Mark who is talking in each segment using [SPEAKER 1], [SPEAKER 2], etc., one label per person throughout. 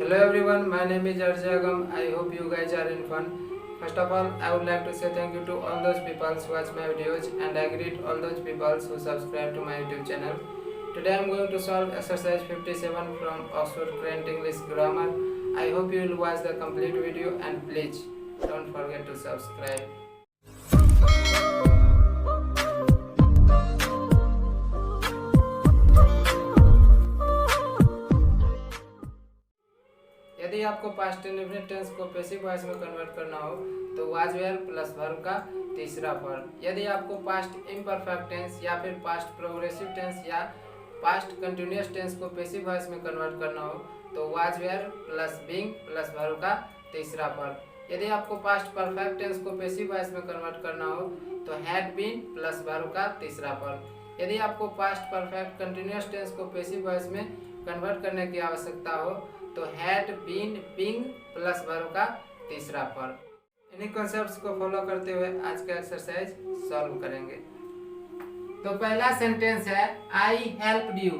[SPEAKER 1] Hello everyone, my name is Arjagam. I hope you guys are in fun. First of all, I would like to say thank you to all those people who watch my videos and I greet all those people who subscribe to my YouTube channel. Today I am going to solve exercise 57 from Oxford Current English Grammar. I hope you will watch the complete video and please don't forget to subscribe. यदि आपको past indefinite tense को passive voice में convert करना हो तो was were plus verb का तीसरा form. यदि आपको पास्ट इम्परफेक्ट टेंस या फिर पास्ट प्रोग्रेसिव टेंस या पास्ट कंटिन्यूअस टेंस को पैसिव वॉइस में कन्वर्ट करना हो तो was were plus being plus verb का तीसरा फॉर्म। यदि आपको पास्ट परफेक्ट टेंस को पैसिव वॉइस में कन्वर्ट करना हो तो हैड बीन प्लस वर्ब का तीसरा फॉर्म। यदि आपको पास्ट परफेक्ट कंटिन्यूअस टेंस को पैसिव वॉइस में कन्वर्ट करने की आवश्यकता हो तो had been being plus verb का तीसरा फॉर्म। इन्हीं कॉन्सेप्ट्स को फॉलो करते हुए आज का एक्सरसाइज सॉल्व करेंगे। तो पहला सेंटेंस है आई हेल्प्ड यू।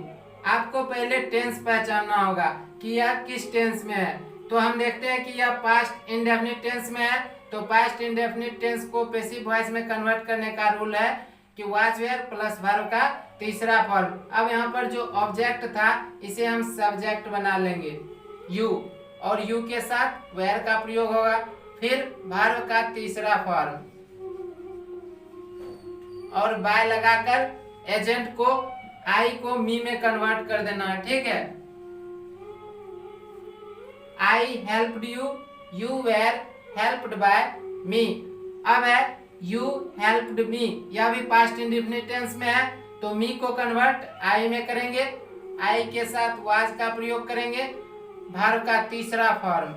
[SPEAKER 1] आपको पहले टेंस पहचानना होगा कि यह किस टेंस में है। तो हम देखते हैं कि यह पास्ट इंडेफिनिट टेंस में है। तो पास्ट इंडेफिनिट टेंस को पैसिव वॉइस में कन्वर्ट करने का रूल है कि वाज वेयर प्लस वर्ब का तीसरा फॉर्म। अब यहाँ पर जो ऑब्जेक्ट था इसे हम सब्जेक्ट बना लेंगे यू, और यू के साथ वेयर का प्रयोग होगा। फिर वर्ब का तीसरा फॉर्म और बाय लगाकर एजेंट को आई को मी में कन्वर्ट कर देना है। ठीक है, I helped you, you were helped by me. अब है यू हेल्प्ड मी, यह भी पास्ट इंडेफिनिट टेंस में है तो मी को कन्वर्ट आई में करेंगे। आई के साथ वाज का प्रयोग करेंगे। वर्ब का तीसरा form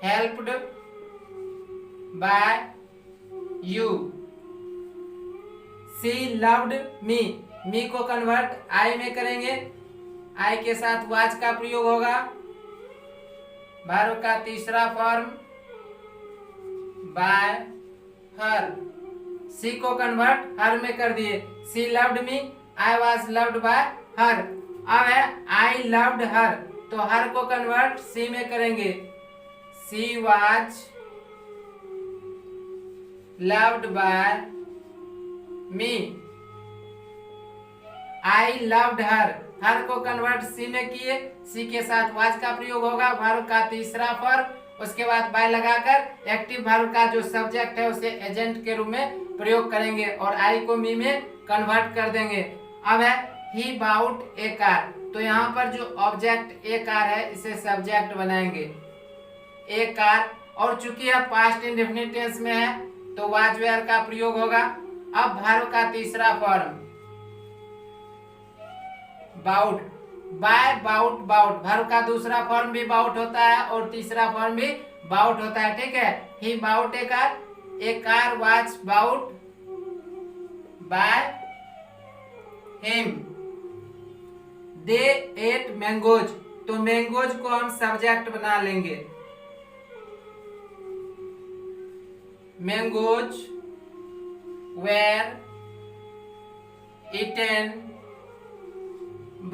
[SPEAKER 1] helped by you. She loved me, me को कन्वर्ट आई में करेंगे। आई के साथ वाज का प्रयोग होगा। वर्ब का तीसरा फॉर्म बाय हर। शी को कन्वर्ट हर में कर दिए। She loved me, I was loved bye her. अब है आई लव्ड हर, तो हर को कन्वर्ट सी में करेंगे। She was loved by me, I loved her. Her को कन्वर्ट सी में किए। सी के साथ वाज का प्रयोग होगा। वर्ब का तीसरा फॉर्म, उसके बाद बाय लगाकर एक्टिव वर्ब का जो सब्जेक्ट है उसे एजेंट के रूप में प्रयोग करेंगे और आई को मी में कन्वर्ट कर देंगे। अब है ही बाउट ए कार, तो यहाँ पर जो ऑब्जेक्ट ए कार है इसे सब्जेक्ट बनाएंगे ए कार। और चूंकि यह पास्ट इंडेफिनिट टेंस में है तो वाज वेयर का प्रयोग होगा। अब वर्ब का तीसरा form bought, buy bought bought. Verb का दूसरा फॉर्म भी बाउट होता है और तीसरा फॉर्म भी बाउट होता है। ठीक है, he bought a car was bought by him. They ate mangoes, तो मैंगोज को हम सब्जेक्ट बना लेंगे। Mangoes were eaten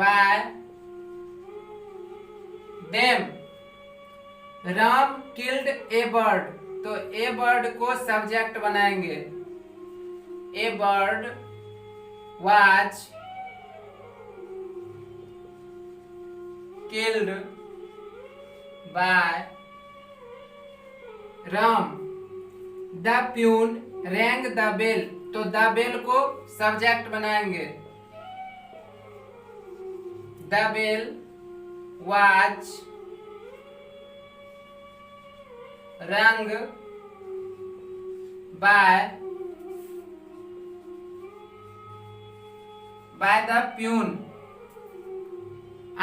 [SPEAKER 1] by them. Ram killed a bird, तो ए बर्ड को सब्जेक्ट बनाएंगे। A bird was killed by Ram। The peon rang the bell, तो the bell को सब्जेक्ट बनाएंगे। The bell was rung by the peon।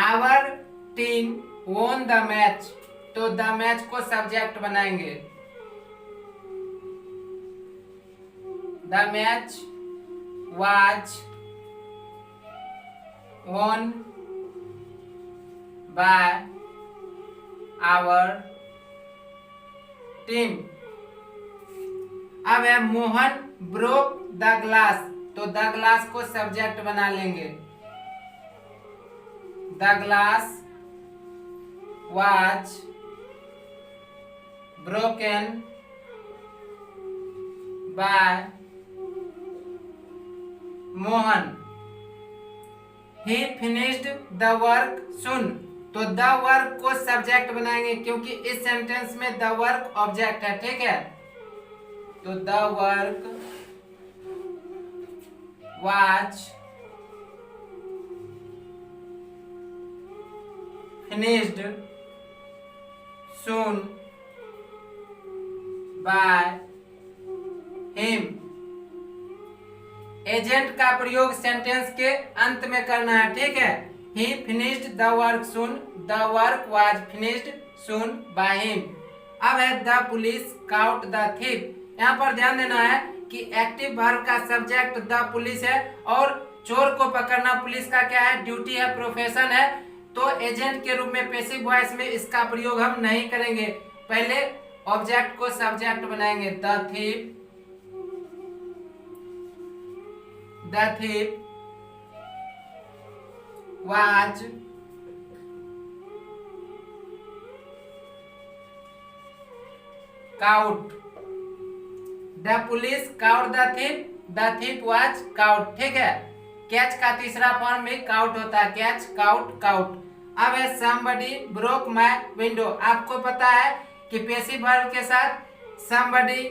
[SPEAKER 1] Our team won the match, तो the match को subject बनाएंगे। The match was won by our team. अब है Mohan broke the glass, तो the glass को सब्जेक्ट बना लेंगे। The glass was broken by Mohan. He finished the work soon. तो द वर्क को सब्जेक्ट बनाएंगे क्योंकि इस सेंटेंस में द वर्क ऑब्जेक्ट है, ठीक है। तो the work was finished soon by him. Agent का प्रयोग सेंटेंस के अंत में करना है, ठीक है। He finished the work soon. The work was finished soon by him. अब है the police caught the thief. यहाँ पर ध्यान देना है कि एक्टिव वर्ब का सब्जेक्ट द पुलिस है और चोर को पकड़ना पुलिस का क्या है, ड्यूटी है, प्रोफेशन है। तो एजेंट के रूप में पैसिव वॉइस में इसका प्रयोग हम नहीं करेंगे। पहले ऑब्जेक्ट को सब्जेक्ट बनाएंगे। The thief, the thief was caught. The police caught the thief. The thief was caught. ठीक है। कैच का तीसरा फॉर्म भी काउट होता है। Catch, cout, cout. अब है somebody broke my window. आपको पता है कि पैसिव वर्ब के साथ somebody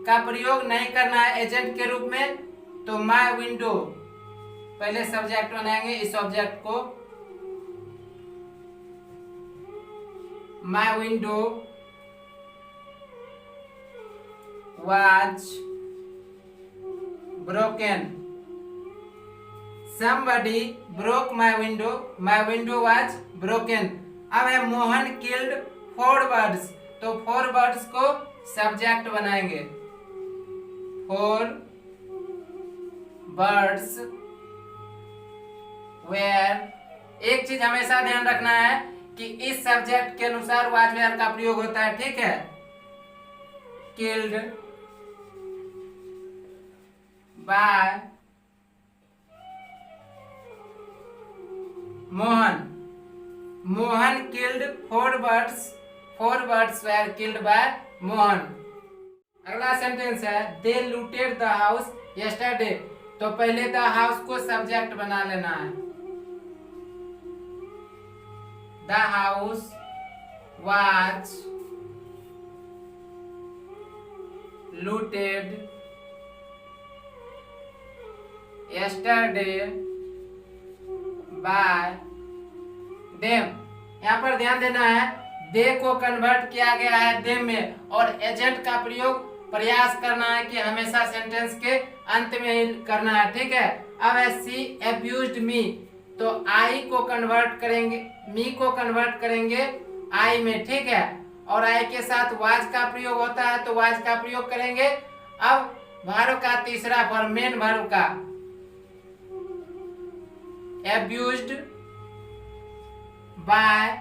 [SPEAKER 1] का प्रयोग नहीं करना है एजेंट के रूप में। तो my window पहले सब्जेक्ट बनाएंगे इस ऑब्जेक्ट को। My window was broken. Somebody broke my window. My window was broken. अब है मोहन killed 4 birds. तो 4 birds को सब्जेक्ट बनाएंगे। 4 birds where, एक चीज हमेशा ध्यान रखना है कि इस सब्जेक्ट के अनुसार वाज वेयर का प्रयोग होता है, ठीक है। killed by Mohan. Mohan killed 4 birds. 4 birds were killed by Mohan. अगला सेंटेंस है they looted the house yesterday. तो पहले द हाउस को सब्जेक्ट बना लेना है। The house was looted yesterday by them. यहाँ पर ध्यान देना है दे को कन्वर्ट किया गया है them में और एजेंट का प्रयोग प्रयास करना है कि हमेशा सेंटेंस के अंत में ही करना है, ठीक है। अब है सी अब्यूज्ड मी। तो आई को कन्वर्ट करेंगे, मी को कन्वर्ट करेंगे आई में, ठीक है। और आई के साथ वाज का प्रयोग होता है तो वाज का प्रयोग करेंगे। अब वर्ब का तीसरा फॉर्म मेन वर्ब का abused by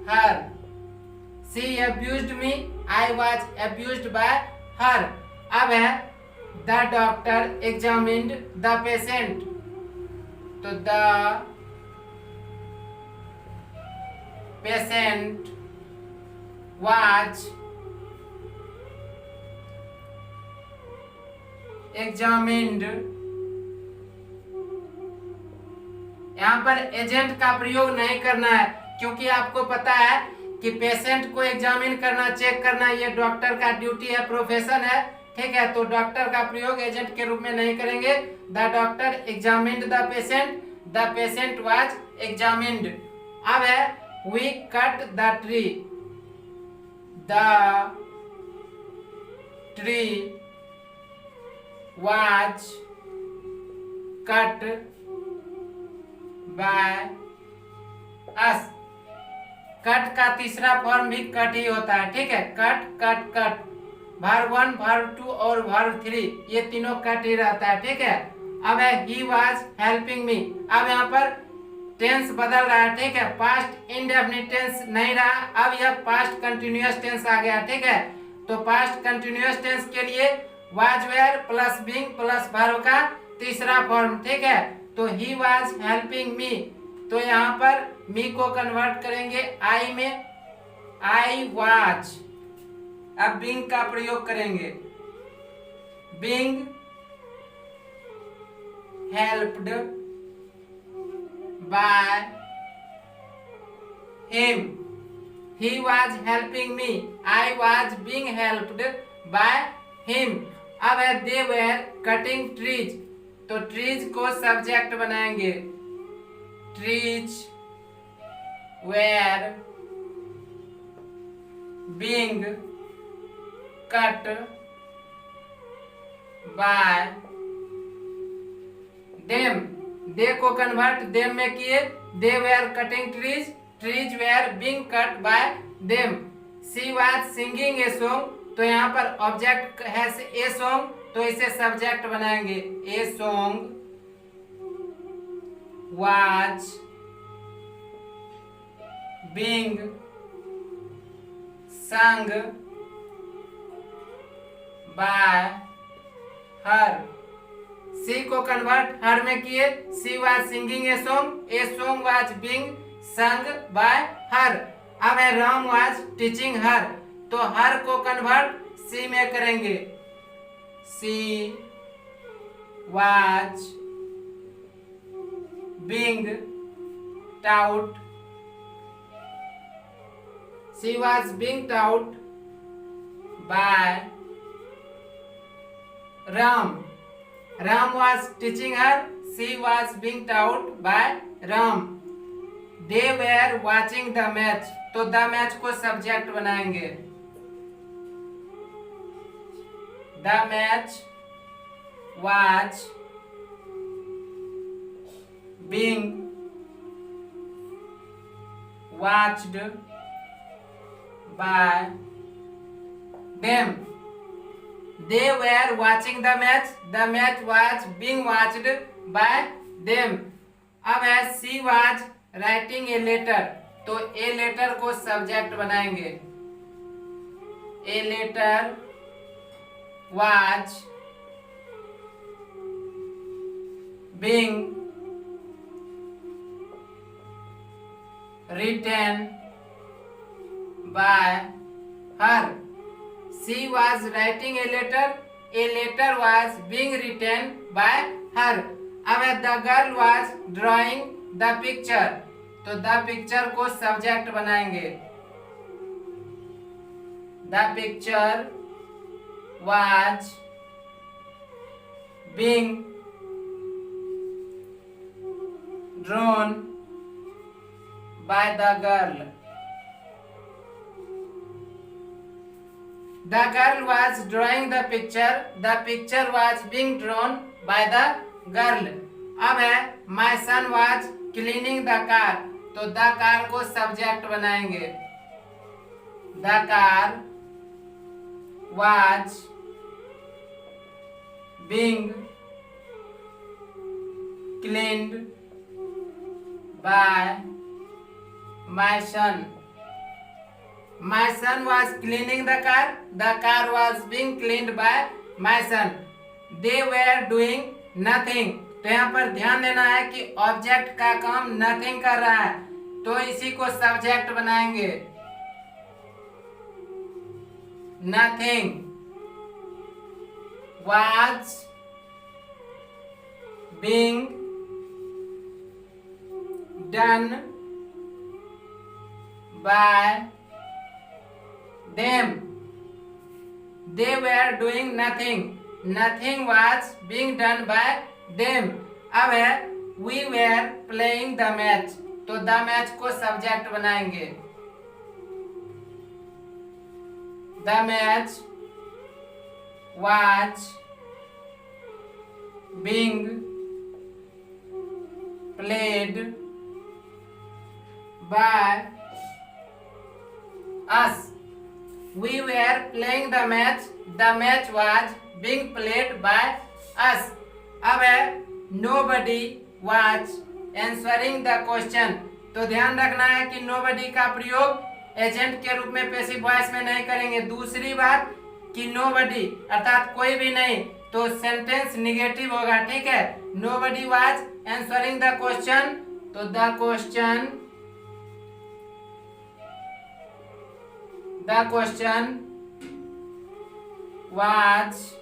[SPEAKER 1] her. She abused me. I was abused by her. अब है the doctor examined the patient. तो the patient was examined. यहाँ पर एजेंट का प्रयोग नहीं करना है क्योंकि आपको पता है कि पेशेंट को एग्जामिन करना, चेक करना ये डॉक्टर का ड्यूटी है, प्रोफेशन है, ठीक है। तो डॉक्टर का प्रयोग एजेंट के रूप में नहीं करेंगे। The doctor examined the patient was examined. अब है we cut the tree. The tree was cut by us. Cut का तीसरा फॉर्म भी कट ही होता है, ठीक है। Cut cut cut. Verb 1, verb 2 और वर्ब 3 ये तीनों कट ही रहता है, ठीक है। अब है ही वाज हेल्पिंग मी। अब यहाँ पर टेंस बदल रहा है, ठीक है। पास्ट इंडेफिनिट टेंस नहीं रहा, अब यह पास्ट कंटिन्यूअस टेंस आ गया, ठीक है। तो पास्ट कंटिन्यूअस टेंस के लिए was were plus being plus verb का तीसरा फॉर्म, ठीक है। तो ही वाज हेल्पिंग मी। तो यहाँ पर मी को कन्वर्ट करेंगे आई में, आई वॉच। अब बीइंग का प्रयोग करेंगे, being helped by him, he was helping me, I was being helped by him. अब है दे वेर कटिंग ट्रीज, तो ट्रीज को सब्जेक्ट बनाएंगे, trees were being cut by them, they को कन्वर्ट देम में किए, they were cutting trees, trees were being cut by them. She was singing a song, तो यहाँ पर ऑब्जेक्ट है ए सॉन्ग, तो इसे सब्जेक्ट बनाएंगे, a song was being sung by her. She को कन्वर्ट हर में किए, she was singing a song was being sung by her. अब है राम वाज टीचिंग हर, तो हर को कन्वर्ट सी में करेंगे, she was being taught, she was being taught by Ram. Ram was teaching her, she was being taught by Ram. They were watching the match, तो the match को subject बनाएंगे, the match was being watched by them. They were watching the match was being watched by them. अब है she was writing a letter, तो a letter को subject बनाएंगे, a letter was being written by her. She was writing a letter was being written by her. अब है the girl was drawing the picture, तो the picture को subject बनाएंगे, the picture was being drawn by the girl. The girl was drawing the picture was being drawn by the girl. अब है my son was cleaning the car, तो the car को subject बनाएंगे, the car was being cleaned by my son. My son was cleaning the car was being cleaned by my son. They were doing nothing, तो यहाँ पर ध्यान देना है कि ऑब्जेक्ट का काम nothing कर रहा है, तो इसी को सब्जेक्ट बनाएंगे, nothing was being done by them. They were doing nothing was being done by them. अब है we were playing the match, तो the match को सब्जेक्ट बनाएंगे, the match was being played by us. We were playing the match was being played by us. अब है nobody was answering the question, तो ध्यान रखना है कि nobody का प्रयोग एजेंट के रूप में पैसिव वॉइस में नहीं करेंगे। दूसरी बात कि nobody अर्थात कोई भी नहीं, तो सेंटेंस निगेटिव होगा, ठीक है। nobody was answering the question, तो the question was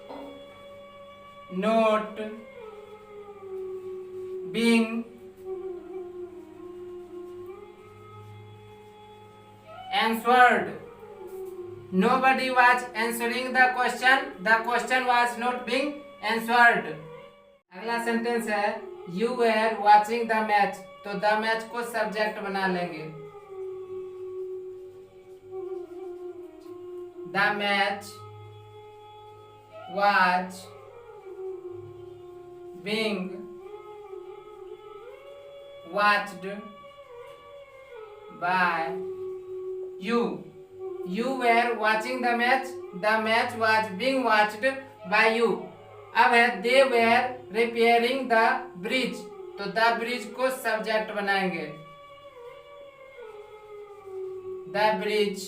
[SPEAKER 1] not being answered. Nobody was answering the question. The question was not being answered. अगला सेंटेंस है You were watching the match. तो द मैच को subject बना लेंगे. The match was being watched by you. You were watching the match. The match was being watched by you. अब है they were repairing the bridge. तो the bridge को subject बनाएंगे. The bridge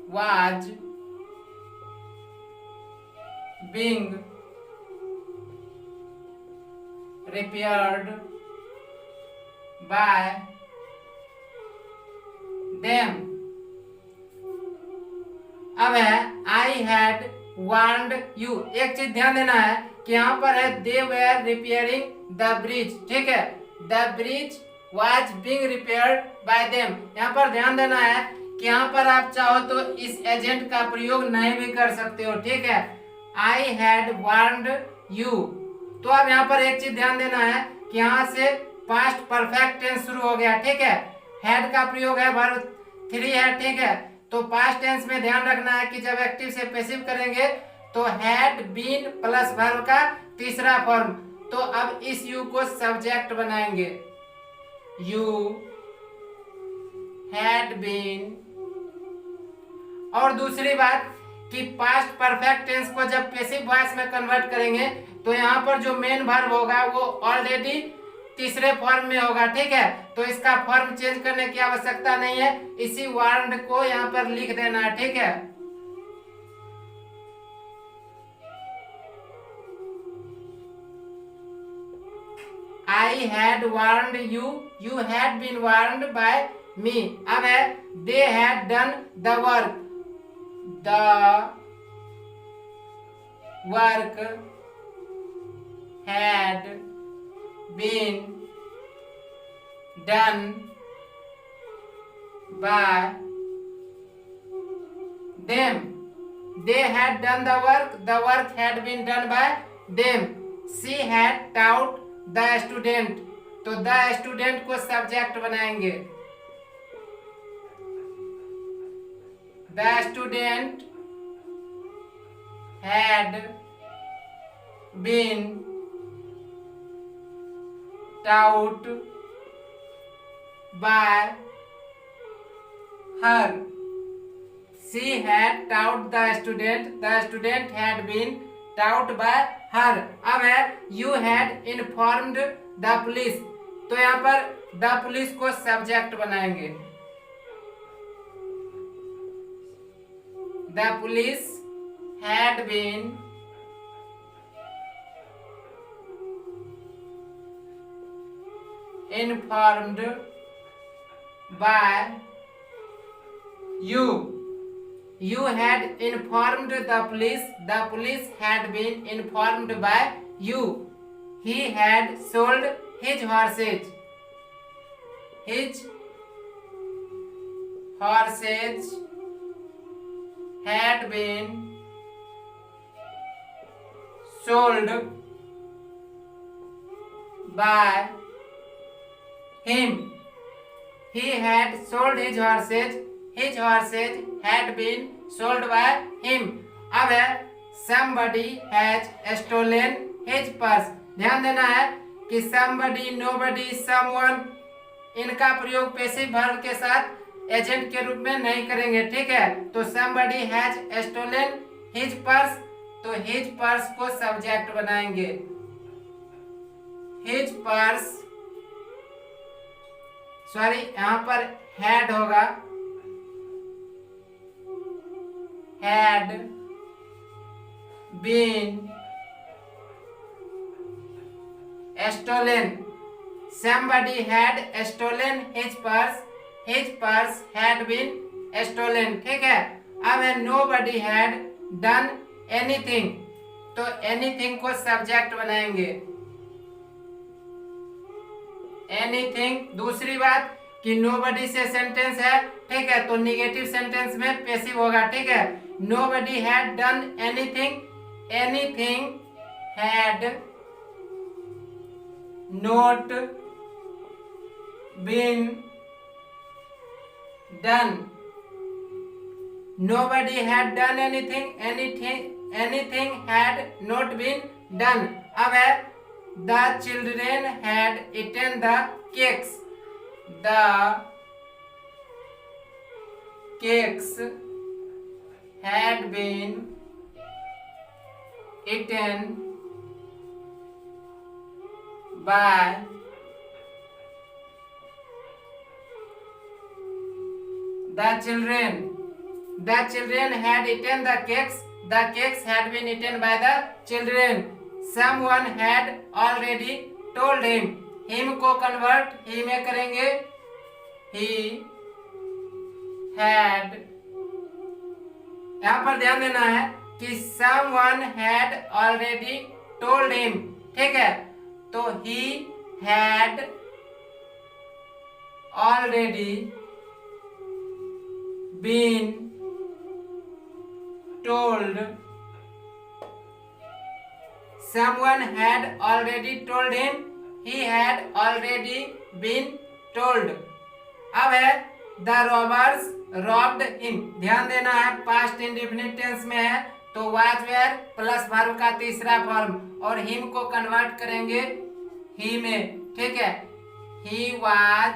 [SPEAKER 1] was being repaired by them. अब है I had warned you. एक चीज ध्यान देना है कि यहाँ पर है they were repairing the bridge. ठीक है, the bridge was being repaired by them. यहाँ पर ध्यान देना है कि यहाँ पर आप चाहो तो इस एजेंट का प्रयोग नहीं भी कर सकते हो. ठीक है, I had warned you. तो अब यहाँ पर एक चीज ध्यान देना है कि यहाँ से पास्ट परफेक्ट टेंस शुरू हो गया. ठीक है, हैड का प्रयोग है, वर्ब 3 है. ठीक है, तो पास्ट टेंस में ध्यान रखना है कि जब एक्टिव से पैसिव करेंगे तो हैड बीन प्लस वर्ब का तीसरा फॉर्म. तो अब इस यू को सब्जेक्ट बनाएंगे. You had been. और दूसरी बात कि पास्ट परफेक्ट टेंस को जब पैसिव वॉइस में कन्वर्ट करेंगे तो यहाँ पर जो मेन वर्ब होगा वो ऑलरेडी तीसरे फॉर्म में होगा. ठीक है, तो इसका फॉर्म चेंज करने की आवश्यकता नहीं है. इसी वर्ड को यहाँ पर लिख देना है. ठीक है, I had warned you. You had been warned by me. अब है they had done the work. The work had been done by them. They had done the work. The work had been done by them. She had taught the student. तो the student को subject बनाएंगे. The student had been taught by her. She had taught the student. The student had been taught by her. अब है you had informed the police. तो यहाँ पर the police को subject बनाएंगे. The police had been informed by you. You had informed the police. The police had been informed by you. He had sold his horses. His horses had been sold by him. He had sold his horses. His horses had been sold by him. अब है somebody has stolen his purse. ध्यान देना है कि somebody, nobody, someone इनका प्रयोग passive verb के साथ एजेंट के रूप में नहीं करेंगे. ठीक है, तो somebody has stolen his purse. तो his purse को सब्जेक्ट बनाएंगे. his purse, सॉरी यहाँ पर had होगा. had been stolen. somebody had stolen his purse had been stolen, ठीक है। अब है nobody had done anything, तो anything को सब्जेक्ट बनाएंगे, anything। दूसरी बात कि nobody से सेंटेंस है, ठीक है, तो निगेटिव सेंटेंस में पैसिव होगा, ठीक है। nobody had done anything, anything had not been done, nobody had done anything, anything had not been done। अब है the children had eaten the cakes, the cakes had been eaten by the children had eaten the cakes had been eaten by the children। someone had already told him को convert he में करेंगे, he had। यहाँ पर ध्यान देना है कि someone had already told him, ठीक है, तो he had already been told, someone had already told him, he had already been told। अब है the robbers robbed him, ध्यान देना है पास्ट इंडेफिनिट टेंस में है तो वाज वेयर प्लस वर्ब का तीसरा फॉर्म और हिम को कन्वर्ट करेंगे ही में, ठीक है। He was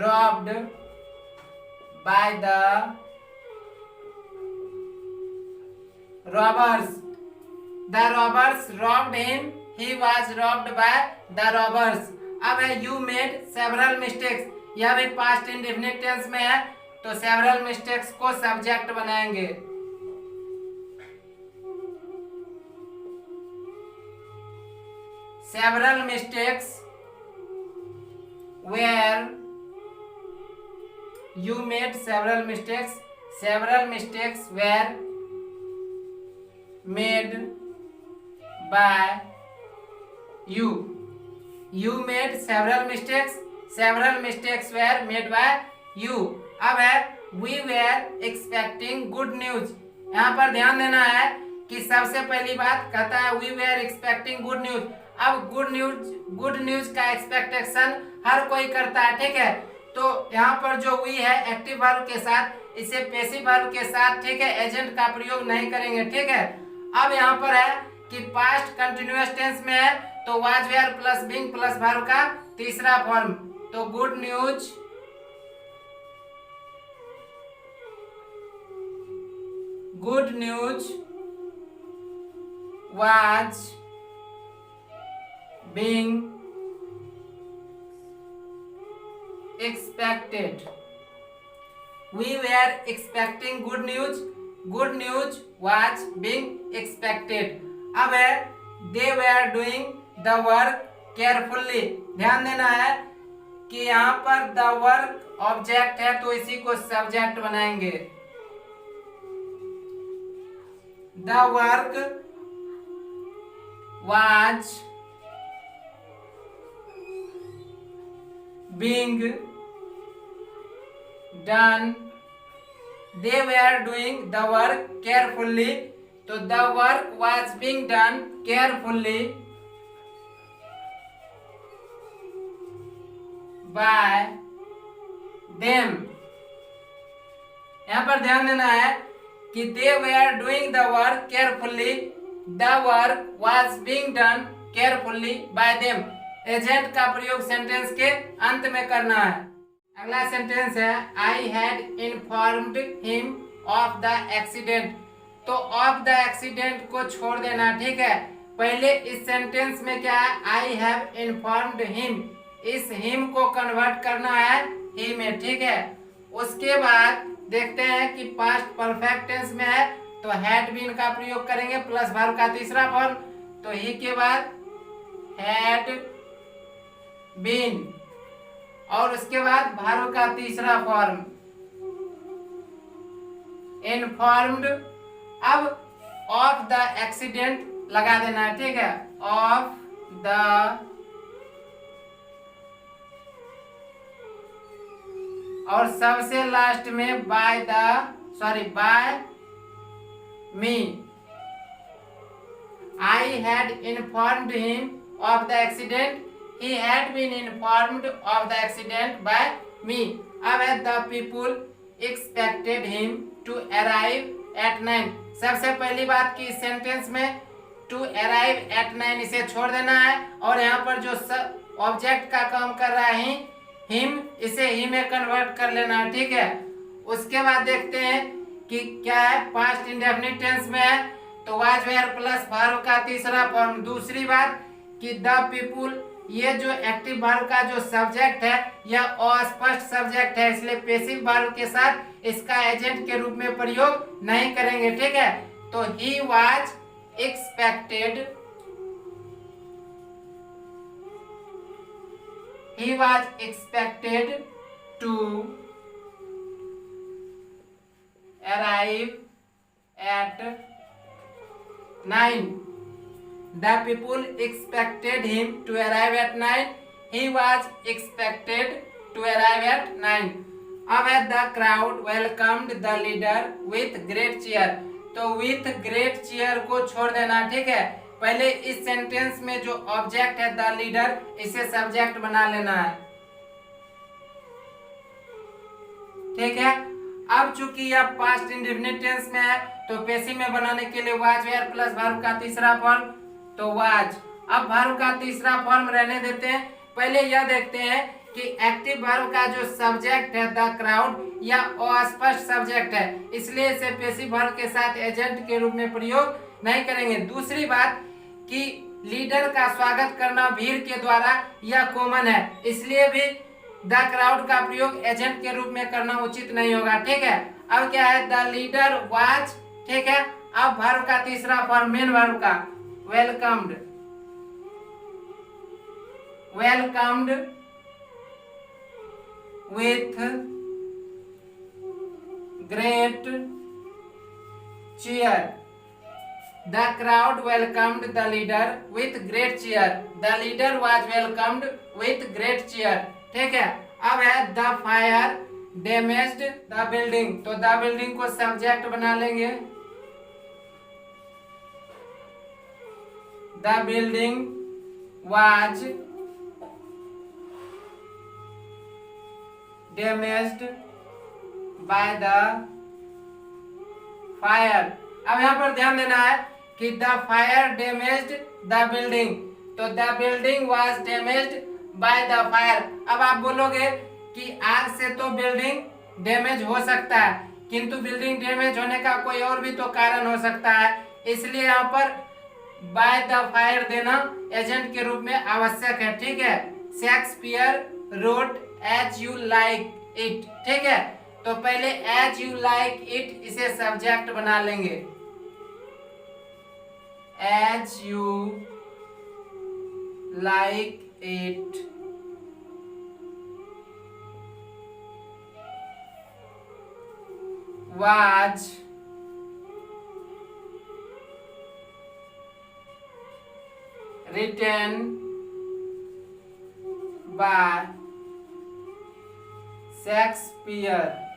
[SPEAKER 1] robbed by the robbers, the robbers robbed him, he was robbed by the robbers। अब है you made several mistakes, यह भी पास्ट इंडेफिनिट टेंस में है तो several mistakes को सब्जेक्ट बनाएंगे। several mistakes where you made several mistakes were made by you made several mistakes were made by you। अब है we were expecting good news, यहाँ पर ध्यान देना है कि सबसे पहली बात कहता है we were expecting good news। अब गुड न्यूज का एक्सपेक्टेशन हर कोई करता है, ठीक है, तो यहाँ पर जो we है एक्टिव वर्ब के साथ, इसे पैसिव वर्ब के साथ, ठीक है, एजेंट का प्रयोग नहीं करेंगे, ठीक है। अब यहाँ पर है कि पास्ट कंटिन्यूअस टेंस में है तो was were plus being plus verb का तीसरा फॉर्म, तो good news was being expected, we were expecting good news was being expected। अब है they were doing the work carefully, ध्यान देना है कि यहाँ पर the work ऑब्जेक्ट है तो इसी को सब्जेक्ट बनाएंगे। the work was being done, they were doing the work carefully, तो the work was being done carefully by them। यहाँ पर ध्यान देना है कि they were doing the work carefully, the work was being done carefully by them। Agent का प्रयोग sentence के अंत में करना है। अगला सेंटेंस है आई had informed him of the accident, तो ऑफ द एक्सीडेंट को छोड़ देना, ठीक है। पहले इस सेंटेंस में क्या है, आई हैव इन्फॉर्म्ड हिम, इस हिम को कन्वर्ट करना है ही में, ठीक है। उसके बाद देखते हैं कि पास्ट परफेक्ट टेंस में है तो हैड बीन का प्रयोग करेंगे प्लस वर्ब का तीसरा फॉर्म, तो ही के बाद हैड बीन, और उसके बाद वर्ब का तीसरा फॉर्म इन्फॉर्म्ड। अब ऑफ द एक्सीडेंट लगा देना है, ठीक है, ऑफ द, और सबसे लास्ट में by me. I had informed him of the accident, he had been informed of the accident by me. अब है the people expected him to arrive at 9। सबसे पहली बात कि इस सेंटेंस में टू अराइव एट 9 इसे छोड़ देना है, और यहाँ पर जो ऑब्जेक्ट का काम कर रहा है हिम, इसे ही में कन्वर्ट कर लेना है, ठीक है। उसके बाद देखते हैं कि क्या है, पास्ट इंडेफिनिट टेंस में है तो वाज वेयर प्लस वर्ब का तीसरा फॉर्म। दूसरी बात कि द पीपुल, ये जो एक्टिव वर्ब का जो सब्जेक्ट है यह अस्पष्ट सब्जेक्ट है, इसलिए पैसिव वर्ब के साथ इसका एजेंट के रूप में प्रयोग नहीं करेंगे, ठीक है। तो he was expected, he was expected to arrive at 9. The people expected him to arrive at 9. He was expected to arrive at 9. अब है the crowd welcomed the leader with great cheer। तो with great cheer को छोड़ देना, ठीक है। पहले इस सेंटेंस में जो ऑब्जेक्ट है द लीडर, इसे सब्जेक्ट बना लेना है, ठीक है। अब चूंकि यह पास्ट इंडेफिनिट टेंस में है तो पैसिव में बनाने के लिए वाज वेयर प्लस वर्ब का तीसरा फॉर्म, तो वाज। अब वर्ब का तीसरा फॉर्म रहने देते हैं। पहले यह देखते हैं कि एक्टिव वर्ब का जो सब्जेक्ट है द क्राउड या अस्पष्ट सब्जेक्ट है, इसलिए इसे पैसिव वर्ब के साथ एजेंट के रूप में प्रयोग नहीं करेंगे। दूसरी बात कि लीडर का स्वागत करना भीड़ के द्वारा यह कॉमन है, इसलिए भी द क्राउड का प्रयोग एजेंट के रूप में करना उचित नहीं होगा, ठीक है। अब क्या है, द लीडर वाज, ठीक है। अब वर्ब का तीसरा फॉर्म मेन वर्ब का welcomed, welcomed with great cheer। The crowd welcomed the leader with great cheer. The leader was welcomed with great cheer, ठीक है। अब है the fire damaged the building, तो the building को subject बना लेंगे। The building was damaged by the fire। अब यहाँ पर ध्यान देना है कि the fire damaged the building, तो the building was damaged by the fire. अब आप बोलोगे कि आग से तो बिल्डिंग डैमेज हो सकता है, किंतु बिल्डिंग डैमेज होने का कोई और भी तो कारण हो सकता है, इसलिए यहाँ पर बाय द फायर देना एजेंट के रूप में आवश्यक है, ठीक है। Shakespeare wrote as you like it, ठीक है। तो पहले एज यू लाइक इट इसे सब्जेक्ट बना लेंगे, as you like it was written by Shakespeare.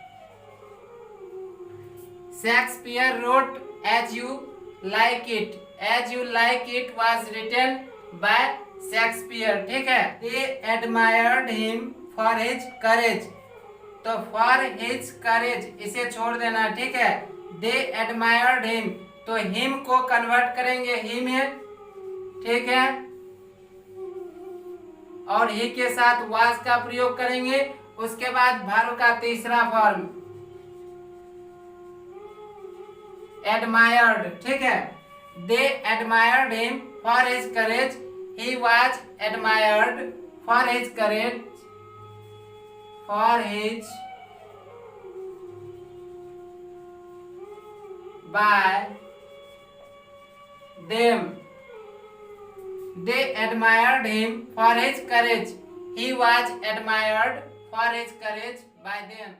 [SPEAKER 1] Shakespeare wrote as you like it, as you like it was written by Shakespeare, ठीक है। They admired him for his courage, तो for his courage इसे छोड़ देना, ठीक है। They admired him, तो him को कन्वर्ट करेंगे ही में, ठीक है, और ही के साथ was का प्रयोग करेंगे। उसके बाद वर्ब का तीसरा फॉर्म admired, ठीक है। They admired him for his courage, he was admired for his courage, for his by them, They admired him for his courage. He was admired for his courage by them.